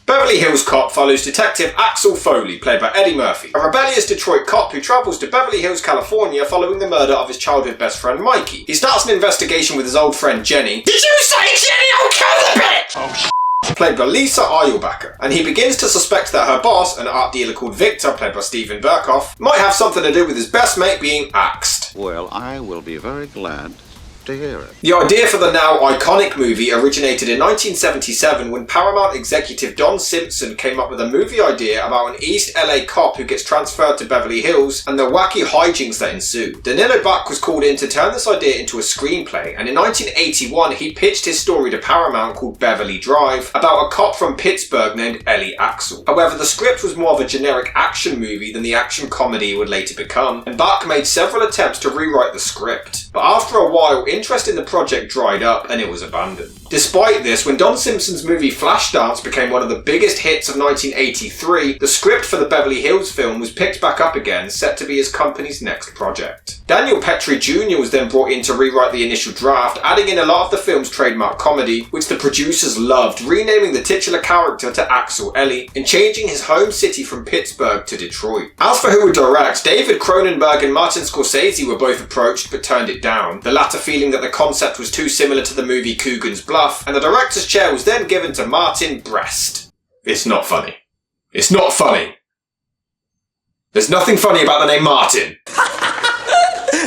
Beverly Hills Cop follows Detective Axle Foley, played by Eddie Murphy, a rebellious Detroit cop who travels to Beverly Hills, California following the murder of his childhood best friend Mikey. He starts an investigation with his old friend Jenny. Did you say Jenny? I'll kill the bitch! Oh, played by Lisa Eilbacher, and he begins to suspect that her boss, an art dealer called Victor, played by Steven Berkoff, might have something to do with his best mate being axed. Well, I will be very glad to hear it. The idea for the now iconic movie originated in 1977 when Paramount executive Don Simpson came up with a movie idea about an East LA cop who gets transferred to Beverly Hills and the wacky hijinks that ensue. Danilo Buck was called in to turn this idea into a screenplay, and in 1981 he pitched his story to Paramount called Beverly Drive about a cop from Pittsburgh named Ellie Axel. However, the script was more of a generic action movie than the action comedy it would later become, and Buck made several attempts to rewrite the script. But after a while, interest in the project dried up and it was abandoned. Despite this, when Don Simpson's movie Flashdance became one of the biggest hits of 1983, the script for the Beverly Hills film was picked back up again, set to be his company's next project. Daniel Petrie Jr. was then brought in to rewrite the initial draft, adding in a lot of the film's trademark comedy, which the producers loved, renaming the titular character to Axel Ellie and changing his home city from Pittsburgh to Detroit. As for who would direct, David Cronenberg and Martin Scorsese were both approached but turned it down, the latter feeling that the concept was too similar to the movie Coogan's Bluff, and the director's chair was then given to Martin Brest. It's not funny. It's not funny. There's nothing funny about the name Martin.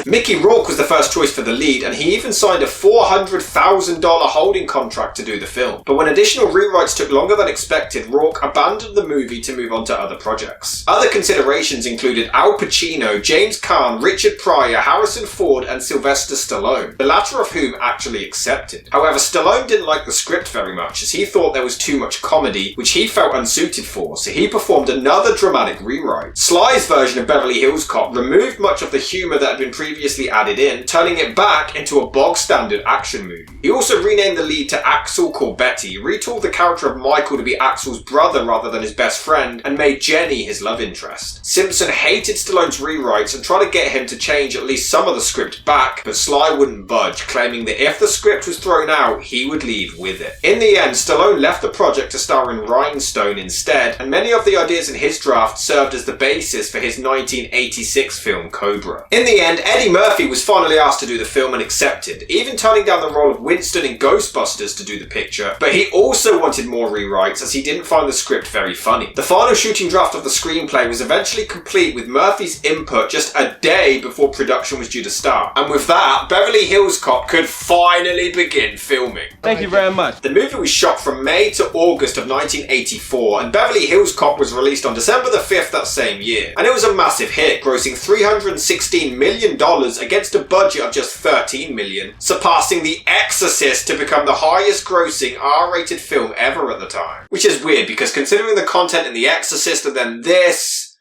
Mickey Rourke was the first choice for the lead, and he even signed a $400,000 holding contract to do the film. But when additional rewrites took longer than expected, Rourke abandoned the movie to move on to other projects. Other considerations included Al Pacino, James Caan, Richard Pryor, Harrison Ford, and Sylvester Stallone, the latter of whom actually accepted. However, Stallone didn't like the script very much, as he thought there was too much comedy, which he felt unsuited for, so he performed another dramatic rewrite. Sly's version of Beverly Hills Cop removed much of the humour that had been previously added in, turning it back into a bog-standard action movie. He also renamed the lead to Axel Corbetti, retooled the character of Michael to be Axel's brother rather than his best friend, and made Jenny his love interest. Simpson hated Stallone's rewrites and tried to get him to change at least some of the script back, but Sly wouldn't budge, claiming that if the script was thrown out, he would leave with it. In the end, Stallone left the project to star in Rhinestone instead, and many of the ideas in his draft served as the basis for his 1986 film Cobra. In the end, Eddie Murphy was finally asked to do the film and accepted, even turning down the role of Winston in Ghostbusters to do the picture, but he also wanted more rewrites as he didn't find the script very funny. The final shooting draft of the screenplay was eventually complete with Murphy's input just a day before production was due to start, and with that, Beverly Hills Cop could finally begin filming. Thank you very much. The movie was shot from May to August of 1984, and Beverly Hills Cop was released on December the 5th that same year, and it was a massive hit, grossing $316 million against a budget of just $13 million, surpassing The Exorcist to become the highest grossing R-rated film ever at the time. Which is weird because considering the content in The Exorcist and then this,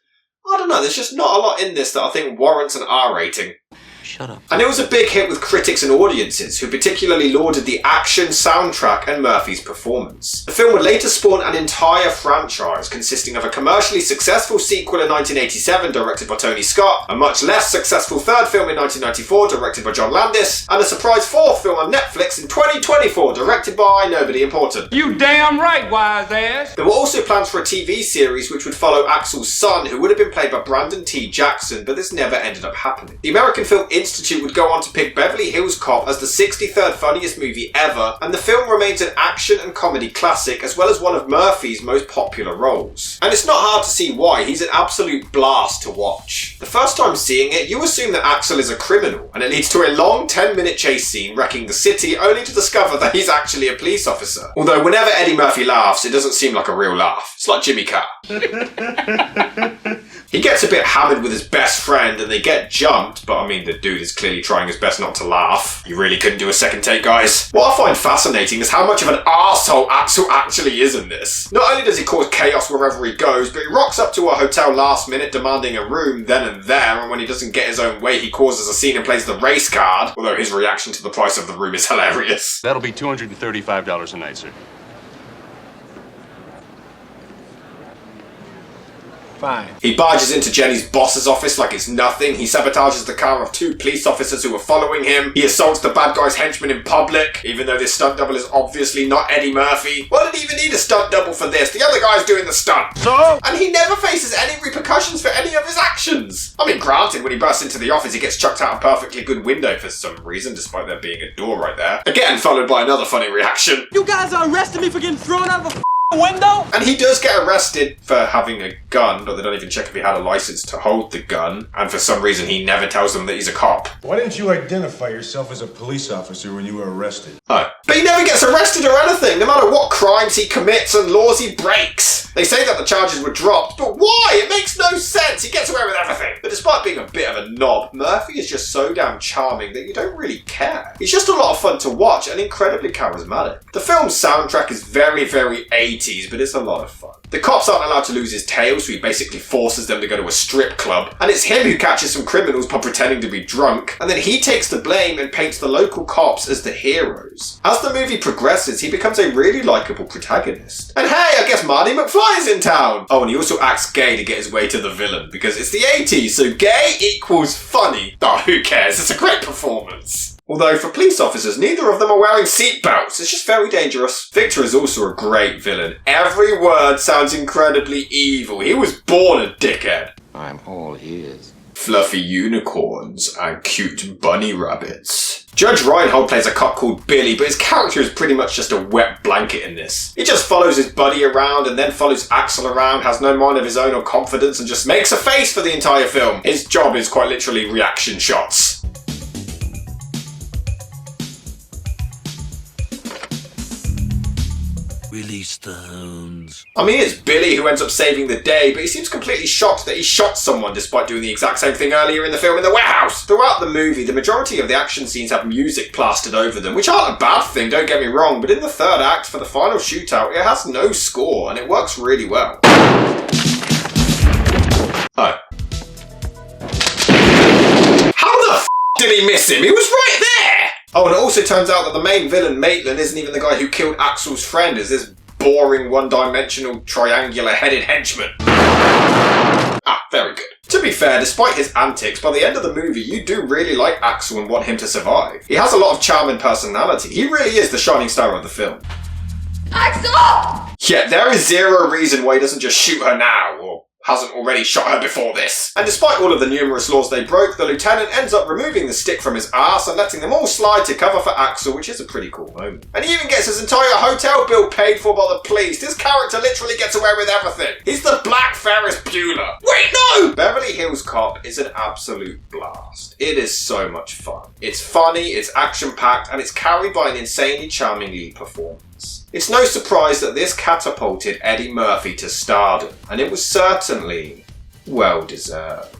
I don't know, there's just not a lot in this that I think warrants an R rating. Shut up. And it was a big hit with critics and audiences, who particularly lauded the action, soundtrack, and Murphy's performance. The film would later spawn an entire franchise, consisting of a commercially successful sequel in 1987 directed by Tony Scott, a much less successful third film in 1994 directed by John Landis, and a surprise fourth film on Netflix in 2024 directed by nobody important. You damn right, wise ass! There were also plans for a TV series which would follow Axel's son, who would have been played by Brandon T. Jackson, but this never ended up happening. The American Film Institute would go on to pick Beverly Hills Cop as the 63rd funniest movie ever, and the film remains an action and comedy classic as well as one of Murphy's most popular roles. And it's not hard to see why, he's an absolute blast to watch. The first time seeing it, you assume that Axel is a criminal, and it leads to a long 10-minute chase scene wrecking the city only to discover that he's actually a police officer. Although whenever Eddie Murphy laughs, it doesn't seem like a real laugh. It's like Jimmy Carr. He gets a bit hammered with his best friend and they get jumped, but I mean the dude is clearly trying his best not to laugh. You really couldn't do a second take, guys. What I find fascinating is how much of an arsehole Axel actually is in this. Not only does he cause chaos wherever he goes, but he rocks up to a hotel last minute demanding a room then and there, and when he doesn't get his own way he causes a scene and plays the race card, although his reaction to the price of the room is hilarious. That'll be $235 a night, sir. Fine. He barges into Jenny's boss's office like it's nothing. He sabotages the car of 2 police officers who are following him. He assaults the bad guy's henchman in public, even though this stunt double is obviously not Eddie Murphy. Why did he even need a stunt double for this? The other guy's doing the stunt. So? And he never faces any repercussions for any of his actions. I mean, granted, when he bursts into the office, he gets chucked out a perfectly good window for some reason, despite there being a door right there. Again, followed by another funny reaction. You guys are arresting me for getting thrown out of a window? And he does get arrested for having a gun, but they don't even check if he had a license to hold the gun. And for some reason, he never tells them that he's a cop. Why didn't you identify yourself as a police officer when you were arrested? Oh. But he never gets arrested or anything, no matter what crimes he commits and laws he breaks. They say that the charges were dropped, but why? It makes no sense. He gets away with everything. But despite being a bit of a knob, Murphy is just so damn charming that you don't really care. He's just a lot of fun to watch and incredibly charismatic. The film's soundtrack is very, very 80s, but it's a lot of fun. The cops aren't allowed to lose his tail, so he basically forces them to go to a strip club. And it's him who catches some criminals by pretending to be drunk. And then he takes the blame and paints the local cops as the heroes. As the movie progresses, he becomes a really likeable protagonist. And hey, I guess Marty McFly is in town! Oh, and he also acts gay to get his way to the villain, because it's the 80s, so gay equals funny. Oh, who cares? It's a great performance. Although for police officers, neither of them are wearing seatbelts. It's just very dangerous. Victor is also a great villain. Every word sounds incredibly evil. He was born a dickhead. I'm all ears. Fluffy unicorns and cute bunny rabbits. Judge Reinhold plays a cop called Billy, but his character is pretty much just a wet blanket in this. He just follows his buddy around and then follows Axel around, has no mind of his own or confidence, and just makes a face for the entire film. His job is quite literally reaction shots. Release the hounds. I mean, it's Billy who ends up saving the day, but he seems completely shocked that he shot someone despite doing the exact same thing earlier in the film in the warehouse. Throughout the movie, the majority of the action scenes have music plastered over them, which aren't a bad thing, don't get me wrong, but in the third act, for the final shootout, it has no score, and it works really well. Oh. How the f*** did he miss him? He was right there! Oh, and it also turns out that the main villain, Maitland, isn't even the guy who killed Axel's friend, is this boring, one-dimensional, triangular-headed henchman. Ah, very good. To be fair, despite his antics, by the end of the movie, you do really like Axel and want him to survive. He has a lot of charm and personality. He really is the shining star of the film. Axel! Yeah, there is zero reason why he doesn't just shoot her now, or hasn't already shot her before this. And despite all of the numerous laws they broke, the lieutenant ends up removing the stick from his ass and letting them all slide to cover for Axel, which is a pretty cool moment. And he even gets his entire hotel bill paid for by the police. This character literally gets away with everything. He's the Black Ferris Bueller. Wait, no! Beverly Hills Cop is an absolute blast. It is so much fun. It's funny, it's action-packed, and it's carried by an insanely charming lead performance. It's no surprise that this catapulted Eddie Murphy to stardom, and it was certainly well deserved.